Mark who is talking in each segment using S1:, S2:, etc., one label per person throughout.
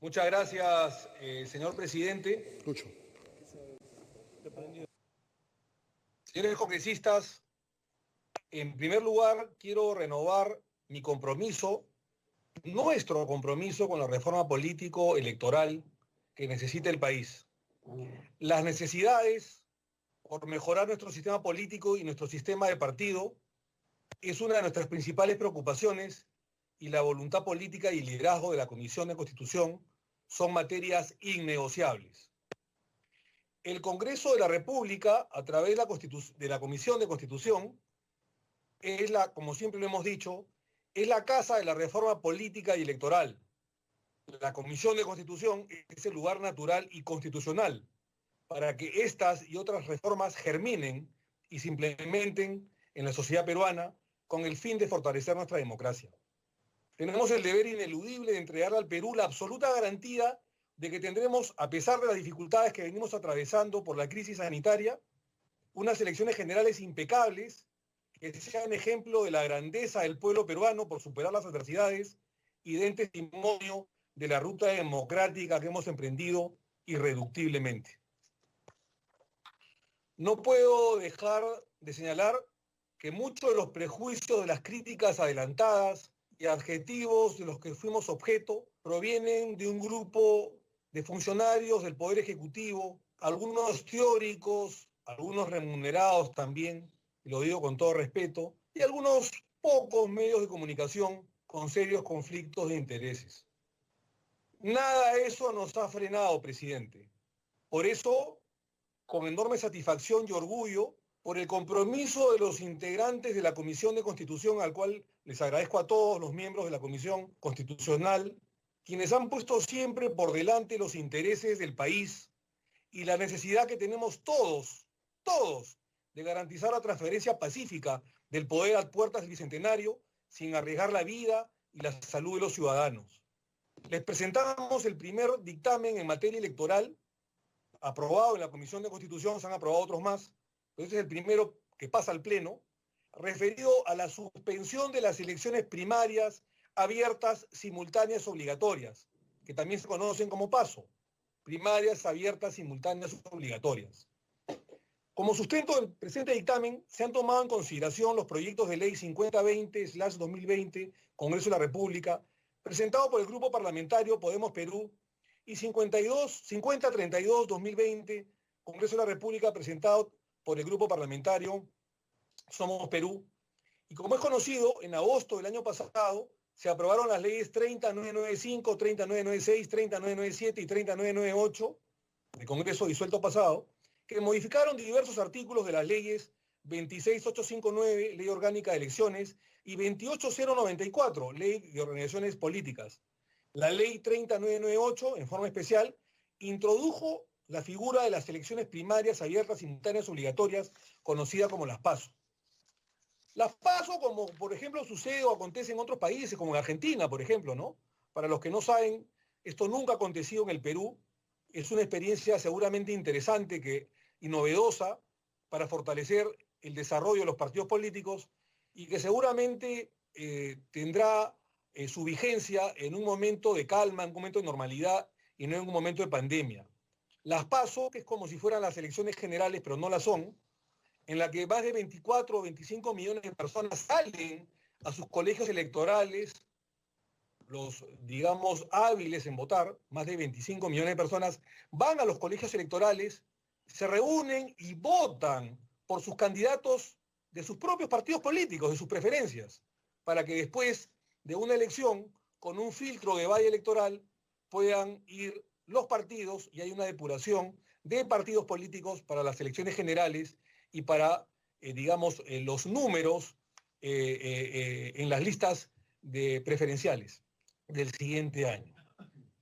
S1: Muchas gracias, señor presidente.
S2: Escucho.
S1: Señores congresistas, en primer lugar quiero renovar mi compromiso, nuestro compromiso con la reforma político-electoral que necesita el país. Las necesidades por mejorar nuestro sistema político y nuestro sistema de partido es una de nuestras principales preocupaciones y la voluntad política y liderazgo de la Comisión de Constitución son materias innegociables. El Congreso de la República, a través de la Comisión de Constitución, como siempre lo hemos dicho, es la casa de la reforma política y electoral. La Comisión de Constitución es el lugar natural y constitucional para que estas y otras reformas germinen y se implementen en la sociedad peruana con el fin de fortalecer nuestra democracia. Tenemos el deber ineludible de entregarle al Perú la absoluta garantía de que tendremos, a pesar de las dificultades que venimos atravesando por la crisis sanitaria, unas elecciones generales impecables que sean ejemplo de la grandeza del pueblo peruano por superar las adversidades y den testimonio de la ruta democrática que hemos emprendido irreductiblemente. No puedo dejar de señalar que muchos de los prejuicios de las críticas adelantadas y adjetivos de los que fuimos objeto provienen de un grupo de funcionarios del Poder Ejecutivo, algunos teóricos, algunos remunerados también, y lo digo con todo respeto, y algunos pocos medios de comunicación con serios conflictos de intereses. Nada de eso nos ha frenado, presidente. Por eso, con enorme satisfacción y orgullo, por el compromiso de los integrantes de la Comisión de Constitución, al cual les agradezco a todos los miembros de la Comisión Constitucional, quienes han puesto siempre por delante los intereses del país y la necesidad que tenemos todos, de garantizar la transferencia pacífica del poder a puertas del Bicentenario sin arriesgar la vida y la salud de los ciudadanos. Les presentamos el primer dictamen en materia electoral, aprobado en la Comisión de Constitución, se han aprobado otros más, pero este es el primero que pasa al Pleno, referido a la suspensión de las elecciones primarias abiertas, simultáneas, obligatorias, que también se conocen como PASO, primarias abiertas, simultáneas, obligatorias. Como sustento del presente dictamen, se han tomado en consideración los proyectos de ley 5020/2020, Congreso de la República, presentado por el Grupo Parlamentario Podemos Perú, y 5032/2020, Congreso de la República, presentado por el Grupo Parlamentario Somos Perú. Y como es conocido, en agosto del año pasado se aprobaron las leyes 30995, 30996, 30997 y 30998 del Congreso disuelto pasado, que modificaron diversos artículos de las leyes 26859, Ley Orgánica de Elecciones, y 28094, Ley de Organizaciones Políticas. La ley 30998, en forma especial, introdujo la figura de las elecciones primarias abiertas, simultáneas, obligatorias, conocida como las PASO. Las PASO, como por ejemplo sucede o acontece en otros países, como en Argentina, por ejemplo, ¿no? Para los que no saben, esto nunca ha acontecido en el Perú. Es una experiencia seguramente interesante y novedosa para fortalecer el desarrollo de los partidos políticos y que seguramente tendrá su vigencia en un momento de calma, en un momento de normalidad y no en un momento de pandemia. Las PASO, que es como si fueran las elecciones generales, pero no las son, en la que más de 24 o 25 millones de personas salen a sus colegios electorales, los, digamos, hábiles en votar, más de 25 millones de personas, van a los colegios electorales, se reúnen y votan por sus candidatos de sus propios partidos políticos, de sus preferencias, para que después de una elección, con un filtro de valla electoral, puedan ir los partidos y hay una depuración de partidos políticos para las elecciones generales y para, digamos, los números en las listas de preferenciales del siguiente año.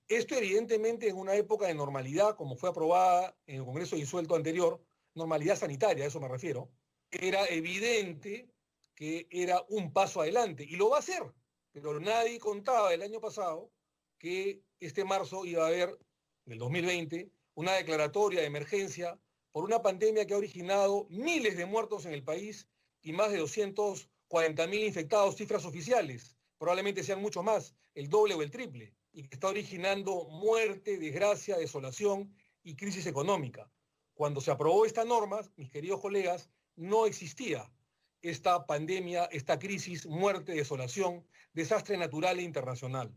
S1: Esto evidentemente en una época de normalidad, como fue aprobada en el Congreso disuelto anterior, normalidad sanitaria, a eso me refiero, era evidente que era un paso adelante, y lo va a ser, pero nadie contaba el año pasado que este marzo iba a haber, del 2020, una declaratoria de emergencia por una pandemia que ha originado miles de muertos en el país y más de 240.000 infectados, cifras oficiales, probablemente sean mucho más, el doble o el triple, y que está originando muerte, desgracia, desolación y crisis económica. Cuando se aprobó esta norma, mis queridos colegas, no existía esta pandemia, esta crisis, muerte, desolación, desastre natural e internacional.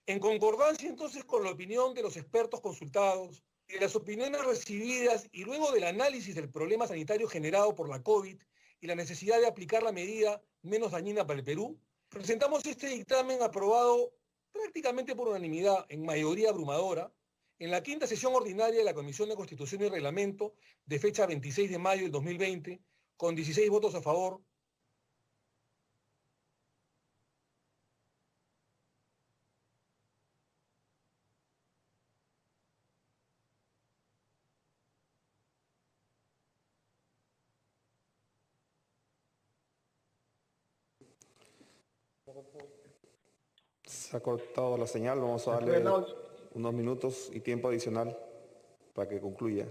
S1: En concordancia entonces con la opinión de los expertos consultados y de las opiniones recibidas y luego del análisis del problema sanitario generado por la COVID y la necesidad de aplicar la medida menos dañina para el Perú, presentamos este dictamen aprobado prácticamente por unanimidad, en mayoría abrumadora, en la quinta sesión ordinaria de la Comisión de Constitución y Reglamento de fecha 26 de mayo del 2020, con 16 votos a favor.
S2: Se ha cortado la señal, vamos a darle unos minutos y tiempo adicional para que concluya.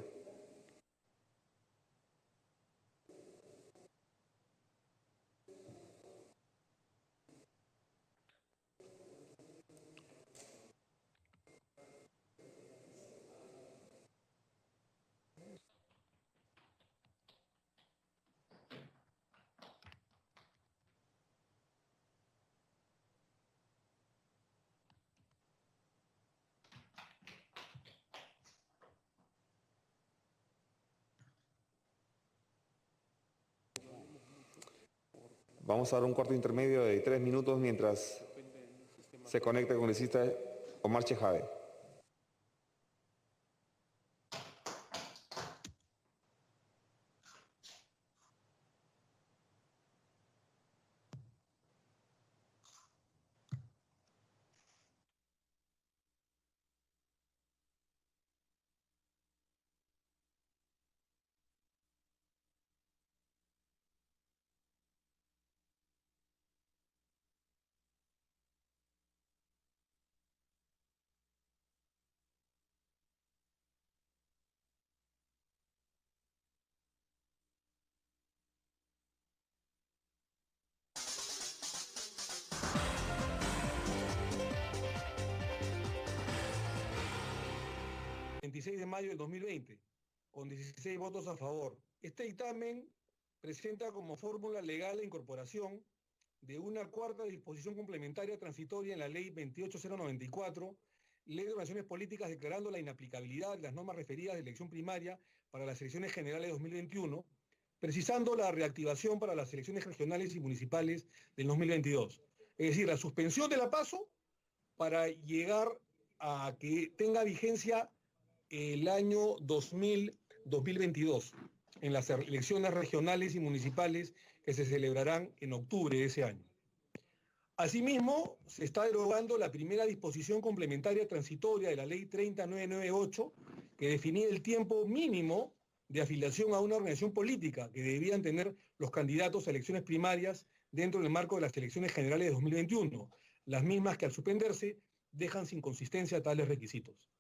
S2: Vamos a dar un corte intermedio de 3 minutos mientras se conecta con el congresista Omar Chejade.
S1: El 26 de mayo del 2020, con 16 votos a favor. Este dictamen presenta como fórmula legal la incorporación de una cuarta disposición complementaria transitoria en la Ley 28094, Ley de Organizaciones Políticas, declarando la inaplicabilidad de las normas referidas de elección primaria para las elecciones generales de 2021, precisando la reactivación para las elecciones regionales y municipales del 2022. Es decir, la suspensión de la PASO para llegar a que tenga vigencia el año 2022, en las elecciones regionales y municipales que se celebrarán en octubre de ese año. Asimismo, se está derogando la primera disposición complementaria transitoria de la Ley 30998, que definía el tiempo mínimo de afiliación a una organización política que debían tener los candidatos a elecciones primarias dentro del marco de las elecciones generales de 2021, las mismas que al suspenderse dejan sin consistencia tales requisitos.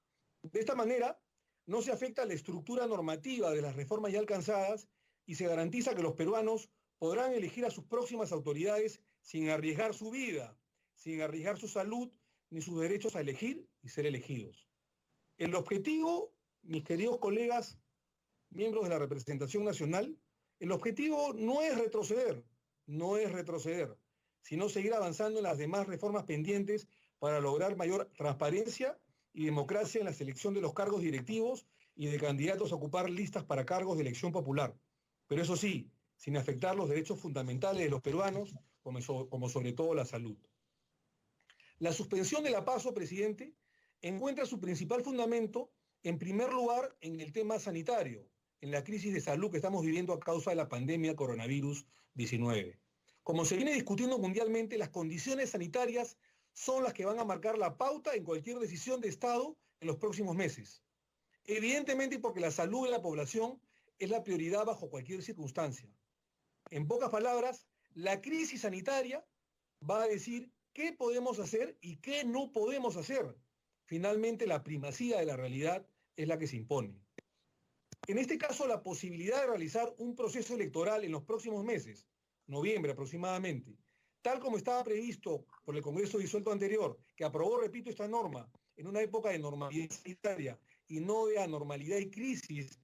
S1: De esta manera, no se afecta la estructura normativa de las reformas ya alcanzadas y se garantiza que los peruanos podrán elegir a sus próximas autoridades sin arriesgar su vida, sin arriesgar su salud, ni sus derechos a elegir y ser elegidos. El objetivo, mis queridos colegas, miembros de la representación nacional, el objetivo no es retroceder, sino seguir avanzando en las demás reformas pendientes para lograr mayor transparencia y democracia en la selección de los cargos directivos y de candidatos a ocupar listas para cargos de elección popular. Pero eso sí, sin afectar los derechos fundamentales de los peruanos, como sobre todo la salud. La suspensión de la PASO, presidente, encuentra su principal fundamento, en primer lugar, en el tema sanitario, en la crisis de salud que estamos viviendo a causa de la pandemia coronavirus 19. Como se viene discutiendo mundialmente, las condiciones sanitarias son las que van a marcar la pauta en cualquier decisión de Estado en los próximos meses. Evidentemente porque la salud de la población es la prioridad bajo cualquier circunstancia. En pocas palabras, la crisis sanitaria va a decir qué podemos hacer y qué no podemos hacer. Finalmente, la primacía de la realidad es la que se impone. En este caso, la posibilidad de realizar un proceso electoral en los próximos meses, noviembre aproximadamente, tal como estaba previsto por el Congreso disuelto anterior, que aprobó, repito, esta norma en una época de normalidad sanitaria y no de anormalidad y crisis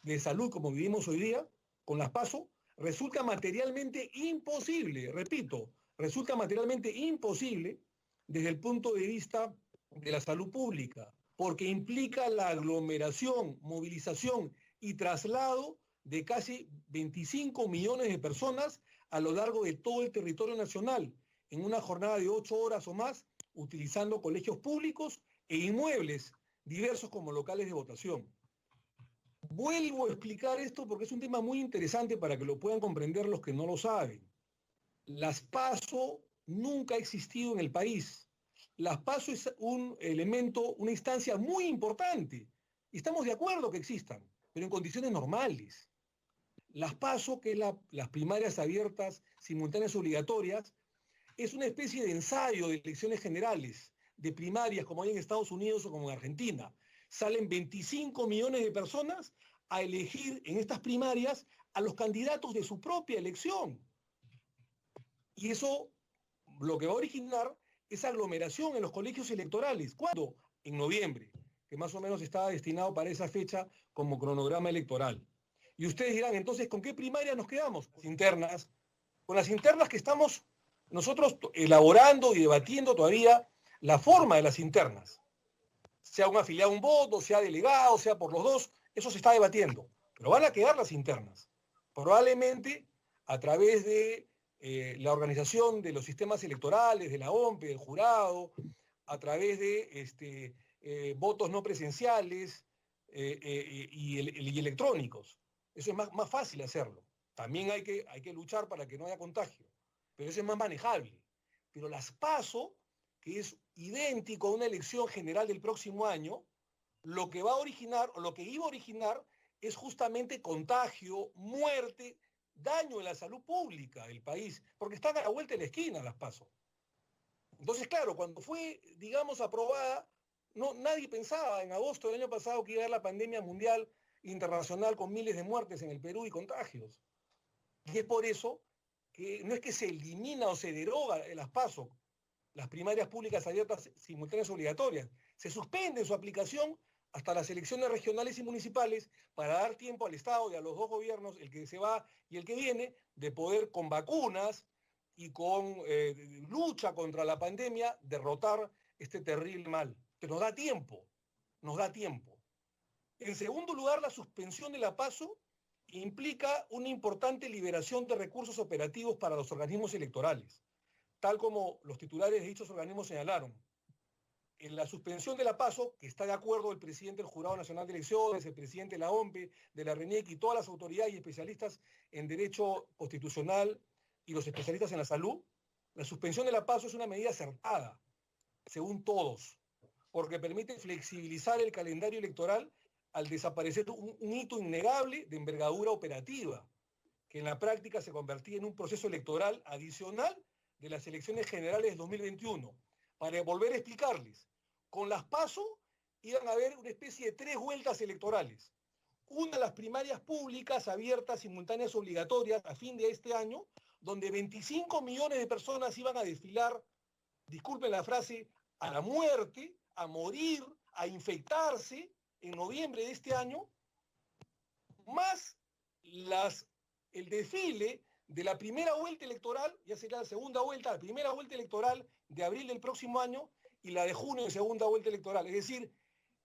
S1: de salud como vivimos hoy día, con las PASO, resulta materialmente imposible, repito, resulta materialmente imposible desde el punto de vista de la salud pública, porque implica la aglomeración, movilización y traslado de casi 25 millones de personas a lo largo de todo el territorio nacional, en una jornada de 8 horas o más, utilizando colegios públicos e inmuebles diversos como locales de votación. Vuelvo a explicar esto porque es un tema muy interesante para que lo puedan comprender los que no lo saben. Las PASO nunca ha existido en el país. Las PASO es un elemento, una instancia muy importante. Y estamos de acuerdo que existan, pero en condiciones normales. Las PASO, que es las primarias abiertas, simultáneas obligatorias, es una especie de ensayo de elecciones generales, de primarias, como hay en Estados Unidos o como en Argentina. Salen 25 millones de personas a elegir en estas primarias a los candidatos de su propia elección. Y eso lo que va a originar es aglomeración en los colegios electorales. ¿Cuándo? En noviembre, que más o menos estaba destinado para esa fecha como cronograma electoral. Y ustedes dirán, entonces, ¿con qué primarias nos quedamos? Las internas. Con las internas que estamos nosotros elaborando y debatiendo todavía la forma de las internas. Sea un afiliado a un voto, sea delegado, sea por los dos, eso se está debatiendo. Pero van a quedar las internas. Probablemente a través de la organización de los sistemas electorales, de la OMPE, del jurado, a través de votos no presenciales y electrónicos. Eso es más fácil hacerlo. También hay que luchar para que no haya contagio, pero eso es más manejable. Pero las PASO, que es idéntico a una elección general del próximo año, lo que va a originar, o lo que iba a originar, es justamente contagio, muerte, daño en la salud pública del país, porque están a la vuelta de la esquina las PASO. Entonces, claro, cuando fue, digamos, aprobada, nadie pensaba en agosto del año pasado que iba a haber la pandemia mundial internacional con miles de muertes en el Perú y contagios. Y es por eso que no es que se elimina o se deroga las PASO, las primarias públicas abiertas simultáneas obligatorias. Se suspende su aplicación hasta las elecciones regionales y municipales para dar tiempo al Estado y a los dos gobiernos, el que se va y el que viene, de poder con vacunas y con lucha contra la pandemia derrotar este terrible mal. Pero nos da tiempo, nos da tiempo. En segundo lugar, la suspensión de la PASO implica una importante liberación de recursos operativos para los organismos electorales, tal como los titulares de dichos organismos señalaron. En la suspensión de la PASO, que está de acuerdo el presidente del Jurado Nacional de Elecciones, el presidente de la OMPE, de la RENIEC y todas las autoridades y especialistas en derecho constitucional y los especialistas en la salud, la suspensión de la PASO es una medida acertada, según todos, porque permite flexibilizar el calendario electoral al desaparecer un hito innegable de envergadura operativa, que en la práctica se convertía en un proceso electoral adicional de las elecciones generales del 2021. Para volver a explicarles, con las PASO iban a haber una especie de 3 vueltas electorales. Una, las primarias públicas, abiertas, simultáneas, obligatorias, a fin de este año, donde 25 millones de personas iban a desfilar, disculpen la frase, a la muerte, a morir, a infectarse en noviembre de este año, más el desfile de la primera vuelta electoral, ya será la segunda vuelta, la primera vuelta electoral de abril del próximo año y la de junio de segunda vuelta electoral. Es decir,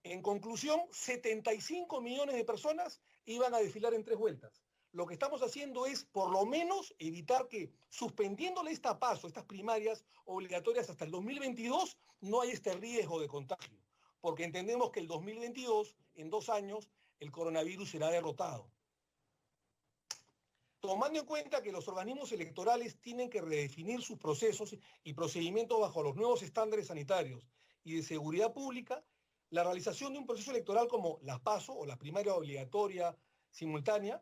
S1: en conclusión, 75 millones de personas iban a desfilar en 3 vueltas. Lo que estamos haciendo es, por lo menos, evitar que, suspendiéndole esta PASO, estas primarias obligatorias hasta el 2022, no hay este riesgo de contagio. Porque entendemos que el 2022, en 2 años, el coronavirus será derrotado. Tomando en cuenta que los organismos electorales tienen que redefinir sus procesos y procedimientos bajo los nuevos estándares sanitarios y de seguridad pública, la realización de un proceso electoral como las PASO o la primaria obligatoria simultánea,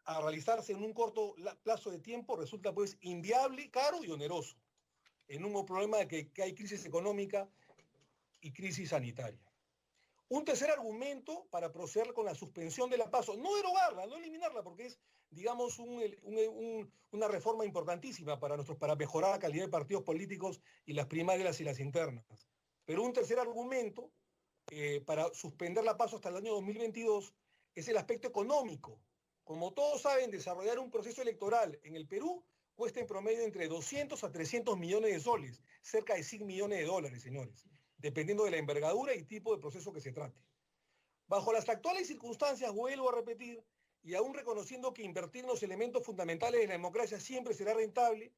S1: a realizarse en un corto plazo de tiempo, resulta pues inviable, caro y oneroso, en un problema de que hay crisis económica y crisis sanitaria. Un tercer argumento para proceder con la suspensión de la PASO, no derogarla, no eliminarla, porque es, digamos, una reforma importantísima para mejorar la calidad de partidos políticos y las primarias y las internas. Pero un tercer argumento para suspender la PASO hasta el año 2022 es el aspecto económico. Como todos saben, desarrollar un proceso electoral en el Perú cuesta en promedio entre 200 a 300 millones de soles, cerca de 100 millones de dólares, señores, dependiendo de la envergadura y tipo de proceso que se trate. Bajo las actuales circunstancias, vuelvo a repetir, y aún reconociendo que invertir en los elementos fundamentales de la democracia siempre será rentable,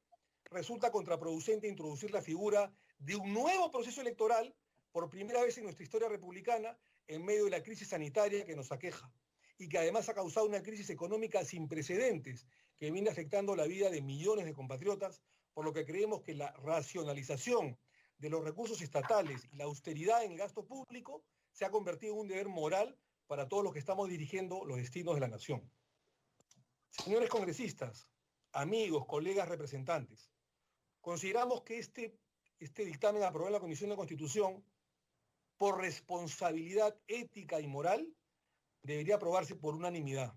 S1: resulta contraproducente introducir la figura de un nuevo proceso electoral por primera vez en nuestra historia republicana en medio de la crisis sanitaria que nos aqueja y que además ha causado una crisis económica sin precedentes que viene afectando la vida de millones de compatriotas, por lo que creemos que la racionalización de los recursos estatales y la austeridad en el gasto público se ha convertido en un deber moral para todos los que estamos dirigiendo los destinos de la nación. Señores congresistas, amigos, colegas representantes, consideramos que este dictamen aprobado en la Comisión de Constitución, por responsabilidad ética y moral, debería aprobarse por unanimidad.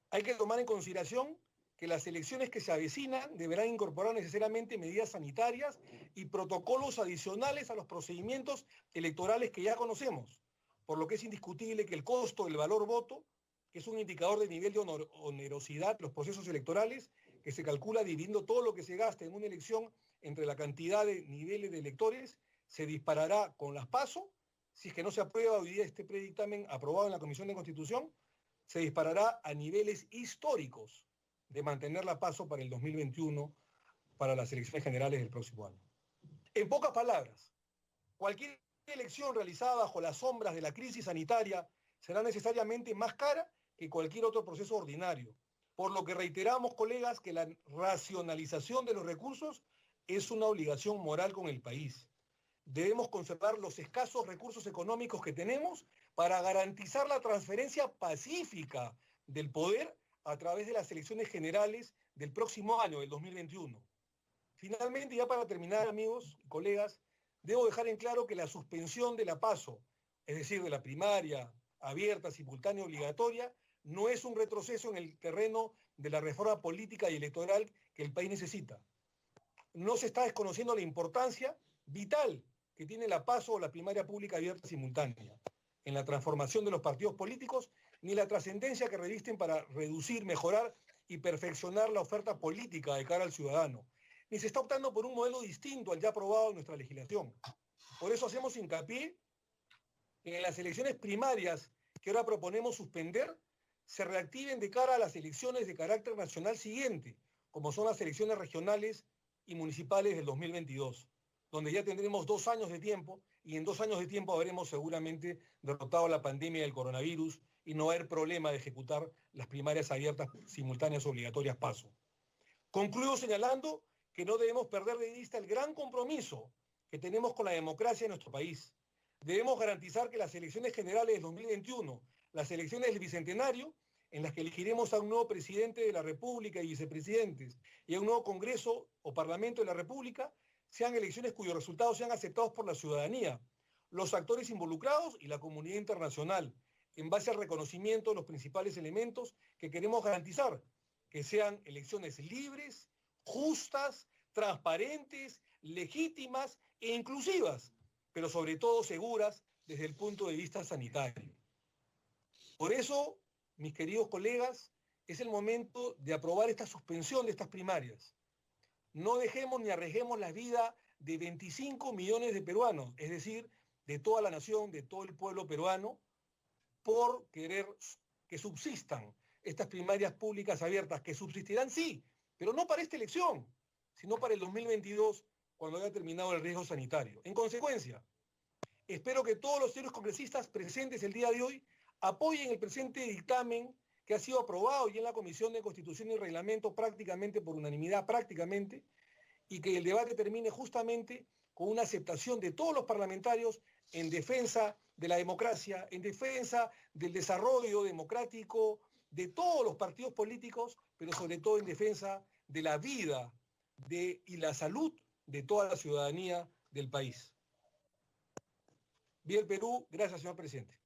S1: Hay que tomar en consideración que las elecciones que se avecinan deberán incorporar necesariamente medidas sanitarias y protocolos adicionales a los procedimientos electorales que ya conocemos, por lo que es indiscutible que el costo del valor voto, que es un indicador de nivel de onerosidad de los procesos electorales, que se calcula dividiendo todo lo que se gasta en una elección entre la cantidad de niveles de electores, se disparará con las PASO, si es que no se aprueba hoy día este predictamen aprobado en la Comisión de Constitución, se disparará a niveles históricos de mantener la PASO para el 2021, para las elecciones generales del próximo año. En pocas palabras, cualquier elección realizada bajo las sombras de la crisis sanitaria será necesariamente más cara que cualquier otro proceso ordinario, por lo que reiteramos, colegas, que la racionalización de los recursos es una obligación moral con el país. Debemos conservar los escasos recursos económicos que tenemos para garantizar la transferencia pacífica del poder a través de las elecciones generales del próximo año, del 2021. Finalmente, ya para terminar, amigos y colegas, debo dejar en claro que la suspensión de la PASO, es decir, de la primaria abierta, simultánea, obligatoria, no es un retroceso en el terreno de la reforma política y electoral que el país necesita. No se está desconociendo la importancia vital que tiene la PASO o la primaria pública abierta simultánea en la transformación de los partidos políticos, ni la trascendencia que revisten para reducir, mejorar y perfeccionar la oferta política de cara al ciudadano, ni se está optando por un modelo distinto al ya aprobado en nuestra legislación. Por eso hacemos hincapié en las elecciones primarias que ahora proponemos suspender, se reactiven de cara a las elecciones de carácter nacional siguiente, como son las elecciones regionales y municipales del 2022, donde ya tendremos 2 años de tiempo y en 2 años de tiempo habremos seguramente derrotado la pandemia del coronavirus y no va a haber problema de ejecutar las primarias abiertas, simultáneas, obligatorias PASO. Concluyo señalando que no debemos perder de vista el gran compromiso que tenemos con la democracia en nuestro país. Debemos garantizar que las elecciones generales del 2021, las elecciones del Bicentenario, en las que elegiremos a un nuevo presidente de la República y vicepresidentes y a un nuevo Congreso o Parlamento de la República, sean elecciones cuyos resultados sean aceptados por la ciudadanía, los actores involucrados y la comunidad internacional, en base al reconocimiento de los principales elementos que queremos garantizar, que sean elecciones libres, justas, transparentes, legítimas e inclusivas, pero sobre todo seguras desde el punto de vista sanitario. Por eso, mis queridos colegas, es el momento de aprobar esta suspensión de estas primarias. No dejemos ni arriesguemos la vida de 25 millones de peruanos, es decir, de toda la nación, de todo el pueblo peruano, por querer que subsistan estas primarias públicas abiertas, que subsistirán sí, pero no para esta elección, sino para el 2022, cuando haya terminado el riesgo sanitario. En consecuencia, espero que todos los señores congresistas presentes el día de hoy apoyen el presente dictamen que ha sido aprobado ya en la Comisión de Constitución y Reglamento prácticamente por unanimidad, y que el debate termine justamente con una aceptación de todos los parlamentarios en defensa de la democracia, en defensa del desarrollo democrático de todos los partidos políticos, pero sobre todo en defensa de la vida y la salud de toda la ciudadanía del país. Viva el Perú. Gracias, señor presidente.